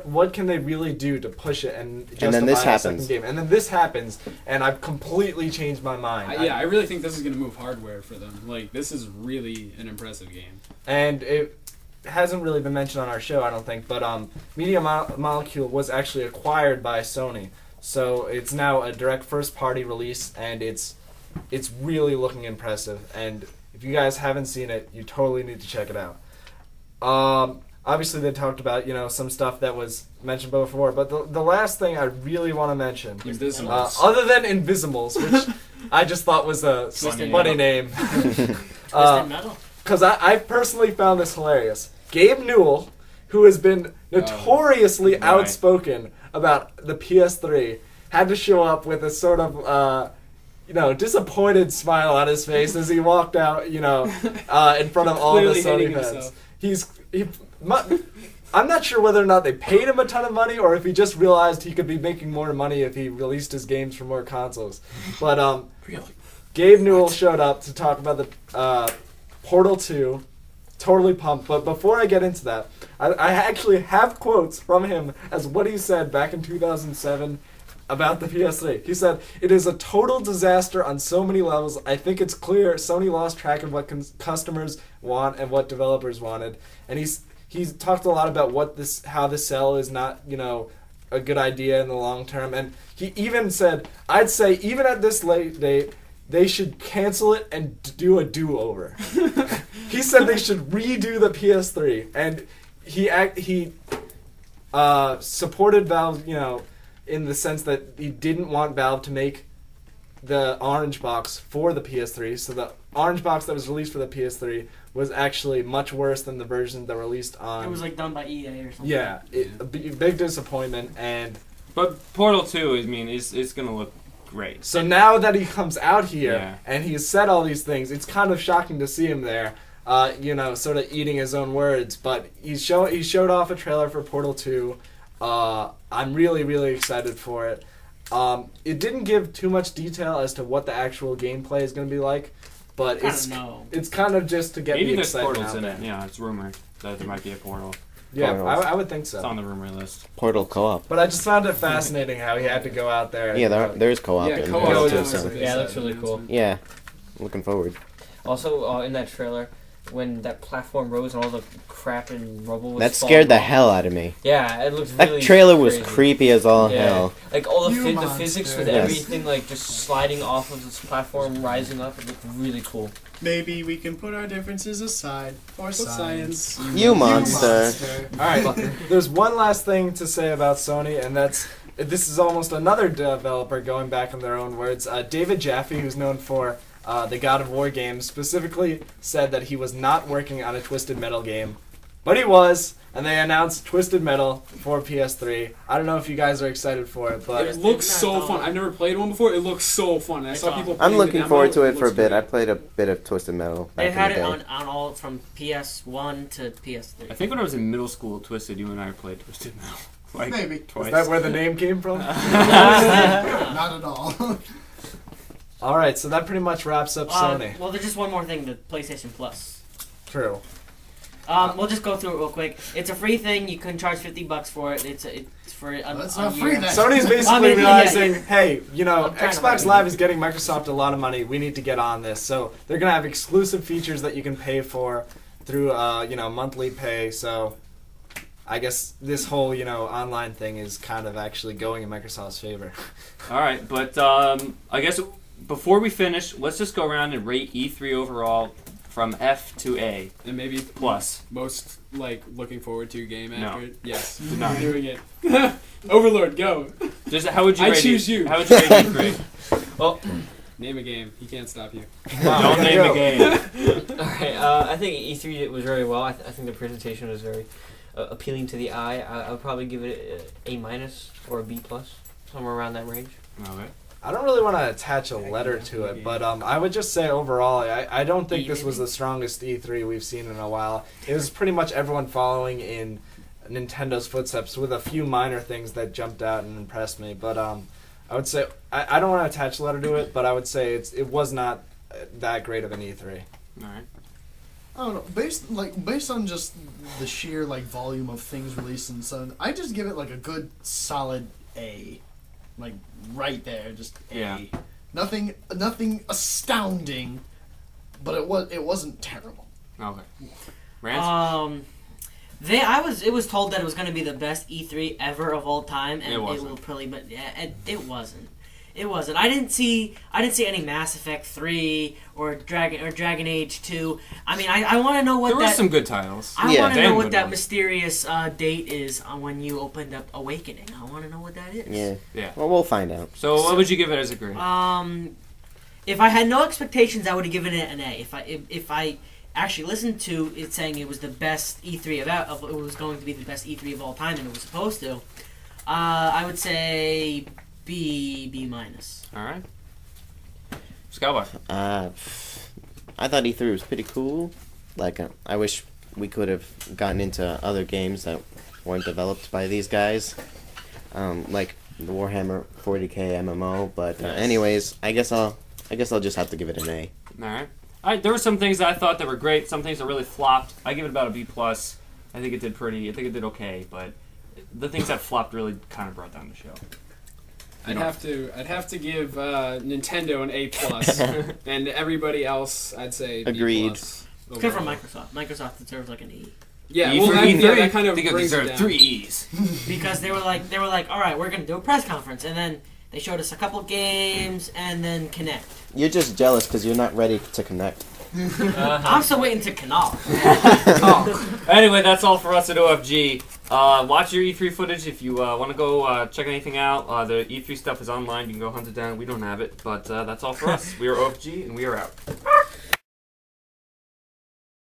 what can they really do to push it and justify then this a second happens. game? And then this happens, and I've completely changed my mind. I really think this is going to move hardware for them. Like, this is really an impressive game. And it hasn't really been mentioned on our show, I don't think, but Media Molecule was actually acquired by Sony. So it's now a direct first-party release, and it's really looking impressive. And if you guys haven't seen it, you totally need to check it out. Obviously, they talked about, some stuff that was mentioned before, but the last thing I really want to mention, other than Invisimals, which I just thought was a funny name. Because I personally found this hilarious. Gabe Newell, who has been notoriously outspoken about the PS3, had to show up with a sort of, disappointed smile on his face as he walked out, in front of all the Sony fans. I'm not sure whether or not they paid him a ton of money or if he just realized he could be making more money if he released his games for more consoles. But Gabe Newell showed up to talk about the Portal 2. Totally pumped. But before I get into that, I actually have quotes from him as what he said back in 2007 about the PS3. He said, "It is a total disaster on so many levels. I think it's clear Sony lost track of what customers want and what developers wanted." And he's talked a lot about how the cell is not, a good idea in the long term. And he even said, "I'd say even at this late date, they should cancel it and do a do-over." He said they should redo the PS3, and he supported Valve, in the sense that he didn't want Valve to make the orange box for the PS3. So the orange box that was released for the PS3 was actually much worse than the version that released on. It was done by EA or something. Yeah, a big disappointment. But Portal 2, it's gonna look great. So now that he comes out here and he's said all these things, it's kind of shocking to see him there, sort of eating his own words. But he showed off a trailer for Portal 2. I'm really, really excited for it. It didn't give too much detail as to what the actual gameplay is going to be like, but it's kind of just to get me excited. Maybe there's portals in it. Yeah, it's rumored that there might be a portal. Yeah, I would think so. It's on the rumor list. Portal co-op. But I just found it fascinating how he had to go out there. Yeah, there is co-op in Portal 2. Yeah, it looks really cool. Yeah, looking forward. Also, in that trailer, when that platform rose and all the crap and rubble was that scared the hell out of me. Yeah, it looked really That trailer was crazy. Creepy as all hell. Like all the physics with everything just sliding off of this platform, rising up, it looked really cool. Maybe we can put our differences aside for science. You monster. Alright, there's one last thing to say about Sony, and this is almost another developer going back on their own words. David Jaffe, who's known for the God of War games, specifically said that he was not working on a Twisted Metal game, but he was, and they announced Twisted Metal for PS3. I don't know if you guys are excited for it, but it looks so fun. I've never played one before. It looks so fun. I saw people. I'm looking forward to it for a bit. I played a bit of Twisted Metal. They had it on all from PS1 to PS3. I think when I was in middle school, Twisted, you and I played Twisted Metal. Maybe. Twice. Is that where the name came from? Not at all. Alright, so that pretty much wraps up Sony. Well, there's just one more thing, the PlayStation Plus. True. We'll just go through it real quick. It's a free thing. You can charge $50 for it. It's for that's not free then. Sony's basically realizing, hey, Xbox Live is getting Microsoft a lot of money. We need to get on this. So they're gonna have exclusive features that you can pay for through monthly pay. So I guess this whole online thing is kind of actually going in Microsoft's favor. All right, but I guess before we finish, let's just go around and rate E3 overall from F to A. And maybe plus. Most looking forward to game after it. Yes. No. Doing it. Overlord, go. Just how would you rate choose you. How would you rate E3? Well, name a game. He can't stop you. Don't name a game. Alright, I think E3 did was very well. I think the presentation was very appealing to the eye. I would probably give it A- or a B+, somewhere around that range. Okay. I don't really want to attach a letter to it, but I would just say overall, I don't think this was the strongest E3 we've seen in a while. It was pretty much everyone following in Nintendo's footsteps with a few minor things that jumped out and impressed me. But I would say, I don't want to attach a letter to it, but I would say it was not that great of an E3. All right. I don't know. Based on just the sheer like volume of things released and so I just give it like a good solid A, like right there, just A. Yeah. Nothing astounding, but it wasn't terrible. Okay. Rance? It was told that it was going to be the best E3 ever of all time, and It it wasn't. will probably, but yeah, it wasn't. It wasn't. I didn't see any Mass Effect 3 or Dragon Age 2. I mean, I want to know what There were that. some good titles. I Yeah. want to Damn know what good that ones. mysterious date is on when you opened up Awakening. I want to know what that is. Yeah. Yeah. Well, we'll find out. So what would you give it as a grade? If I had no expectations, I would have given it an A. If I actually listened to it saying it was the best E3 it was going to be the best E3 of all time, and it was supposed to, I would say B minus. All right. Skybar. I thought E3 was pretty cool. Like, I wish we could have gotten into other games that weren't developed by these guys, like the Warhammer 40k MMO. But anyways, I guess I'll just have to give it an A. All right. There were some things that I thought that were great. Some things that really flopped. I give it about a B plus. I think it did okay, but the things that flopped really kind of brought down the show. I'd have to give Nintendo an A plus, and everybody else I'd say B Agreed. plus. Except for Microsoft. Microsoft deserves like an E. Yeah, E well, for that, E3, yeah, that kind I of think it brings it deserved down. 3 E's. Because they were like, all right, we're gonna do a press conference, and then they showed us a couple games, and then Connect. You're just jealous because you're not ready to connect. I'm still waiting to Canal. Anyway, that's all for us at OFG. Watch your E3 footage if you want to go check anything out. The E3 stuff is online. You can go hunt it down. We don't have it, but that's all for us. We are OFG, and we are out.